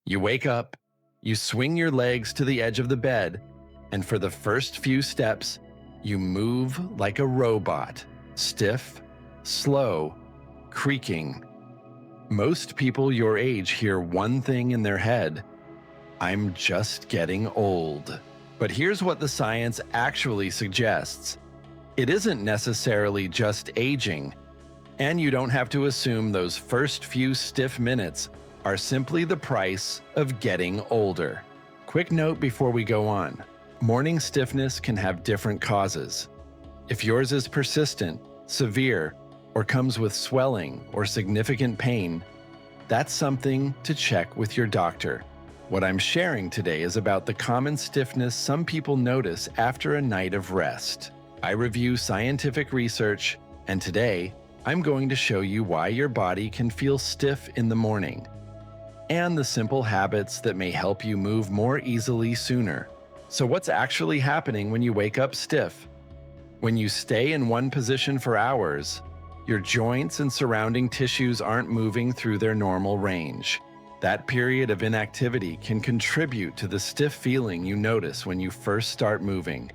You wake up, you swing your legs to the edge of the bed, and for the first few steps, you move like a robot, stiff, slow, creaking. Most people your age hear one thing in their head: I'm just getting old. But here's what the science actually suggests. It isn't necessarily just aging, and you don't have to assume those first few stiff minutes are simply the price of getting older. Quick note before we go on. Morning stiffness can have different causes. If yours is persistent, severe, or comes with swelling or significant pain, that's something to check with your doctor. What I'm sharing today is about the common stiffness some people notice after a night of rest. I review scientific research, and today I'm going to show you why your body can feel stiff in the morning, and the simple habits that may help you move more easily sooner. So what's actually happening when you wake up stiff? When you stay in one position for hours, your joints and surrounding tissues aren't moving through their normal range. That period of inactivity can contribute to the stiff feeling you notice when you first start moving.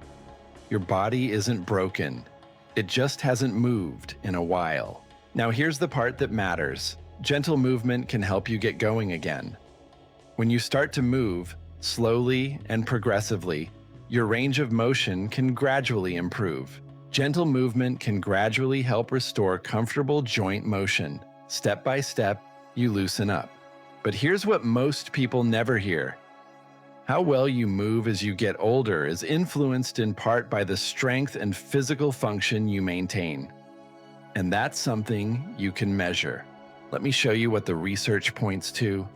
Your body isn't broken. It just hasn't moved in a while. Now here's the part that matters. Gentle movement can help you get going again. When you start to move, slowly and progressively, your range of motion can gradually improve. Gentle movement can gradually help restore comfortable joint motion. Step by step, you loosen up. But here's what most people never hear. How well you move as you get older is influenced in part by the strength and physical function you maintain. And that's something you can measure. Let me show you what the research points to.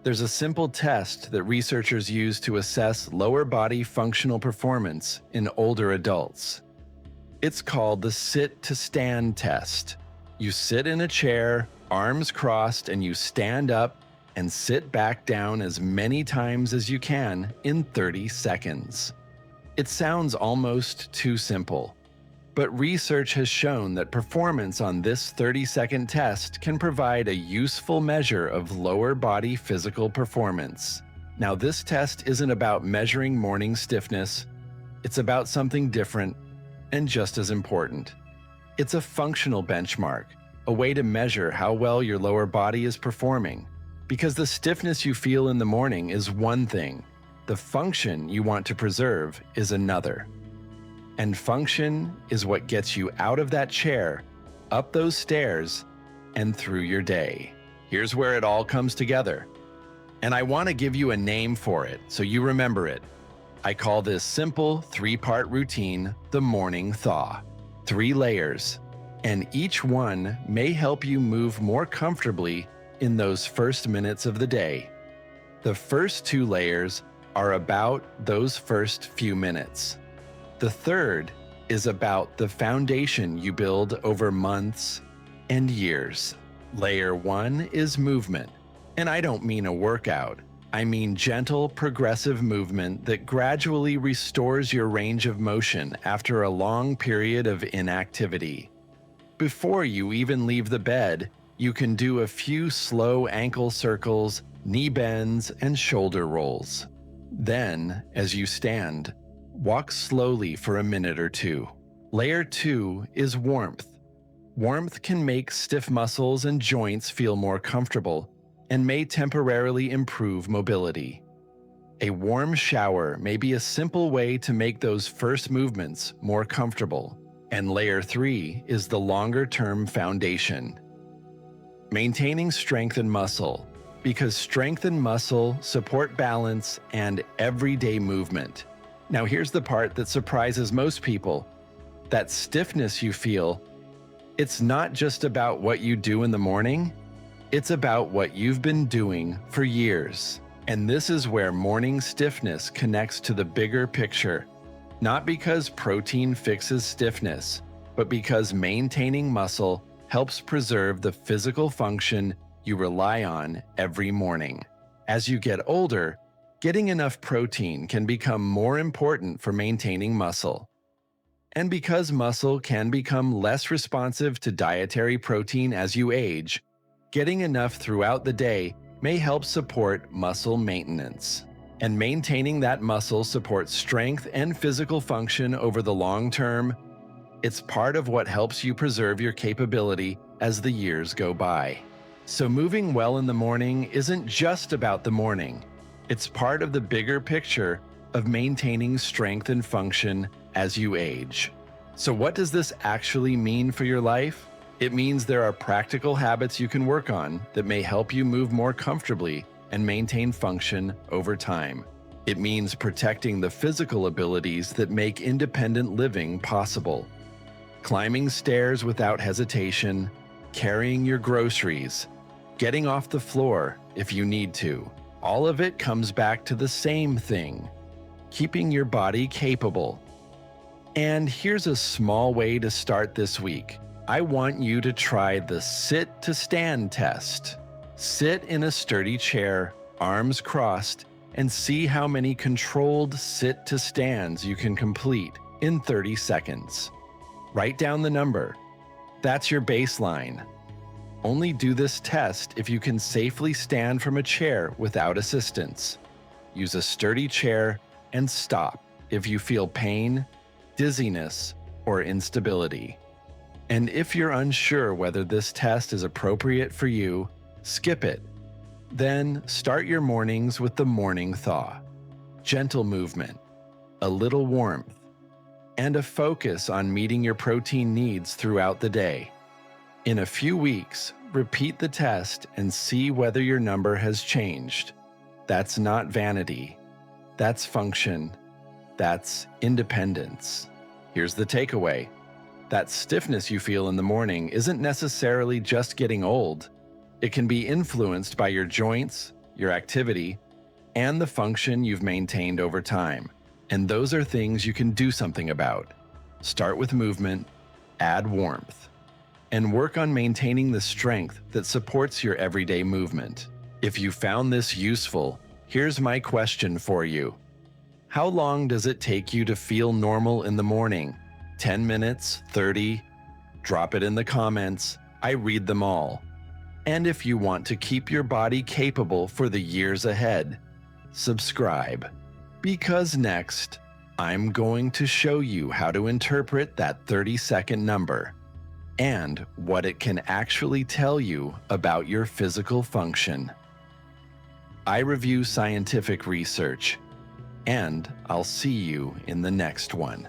There's a simple test that researchers use to assess lower body functional performance in older adults. It's called the sit-to-stand test. You sit in a chair, arms crossed, and you stand up and sit back down as many times as you can in 30 seconds. It sounds almost too simple, but research has shown that performance on this 30-second test can provide a useful measure of lower body physical performance. Now, this test isn't about measuring morning stiffness. It's about something different and just as important. It's a functional benchmark, a way to measure how well your lower body is performing. Because the stiffness you feel in the morning is one thing, the function you want to preserve is another. And function is what gets you out of that chair, up those stairs, and through your day. Here's where it all comes together. And I want to give you a name for it so you remember it. I call this simple 3-part routine the Morning Thaw. 3 layers, and each one may help you move more comfortably in those first minutes of the day. The first 2 layers are about those first few minutes. The third is about the foundation you build over months and years. Layer 1 is movement, and I don't mean a workout. I mean gentle, progressive movement that gradually restores your range of motion after a long period of inactivity. Before you even leave the bed, you can do a few slow ankle circles, knee bends, and shoulder rolls. Then, as you stand, walk slowly for a minute or 2. Layer 2 is warmth. Warmth can make stiff muscles and joints feel more comfortable and may temporarily improve mobility. A warm shower may be a simple way to make those first movements more comfortable. And layer 3 is the longer-term foundation. Maintaining strength and muscle, because strength and muscle support balance and everyday movement. Now here's the part that surprises most people. That stiffness you feel, it's not just about what you do in the morning, it's about what you've been doing for years. And this is where morning stiffness connects to the bigger picture. Not because protein fixes stiffness, but because maintaining muscle helps preserve the physical function you rely on every morning. As you get older, getting enough protein can become more important for maintaining muscle. And because muscle can become less responsive to dietary protein as you age, getting enough throughout the day may help support muscle maintenance. And maintaining that muscle supports strength and physical function over the long term. It's part of what helps you preserve your capability as the years go by. So moving well in the morning isn't just about the morning. It's part of the bigger picture of maintaining strength and function as you age. So what does this actually mean for your life? It means there are practical habits you can work on that may help you move more comfortably and maintain function over time. It means protecting the physical abilities that make independent living possible. Climbing stairs without hesitation, carrying your groceries, getting off the floor if you need to. All of it comes back to the same thing: keeping your body capable. And here's a small way to start this week. I want you to try the sit to stand test. Sit in a sturdy chair, arms crossed, and see how many controlled sit to stands you can complete in 30 seconds. Write down the number. That's your baseline. Only do this test if you can safely stand from a chair without assistance. Use a sturdy chair and stop if you feel pain, dizziness, or instability. And if you're unsure whether this test is appropriate for you, skip it. Then start your mornings with the Morning Thaw. Gentle movement, a little warmth, and a focus on meeting your protein needs throughout the day. In a few weeks, repeat the test and see whether your number has changed. That's not vanity. That's function. That's independence. Here's the takeaway. That stiffness you feel in the morning isn't necessarily just getting old. It can be influenced by your joints, your activity, and the function you've maintained over time. And those are things you can do something about. Start with movement, add warmth, and work on maintaining the strength that supports your everyday movement. If you found this useful, here's my question for you. How long does it take you to feel normal in the morning? 10 minutes, 30? Drop it in the comments. I read them all. And if you want to keep your body capable for the years ahead, subscribe. Because next, I'm going to show you how to interpret that 30-second number and what it can actually tell you about your physical function. I review scientific research, and I'll see you in the next one.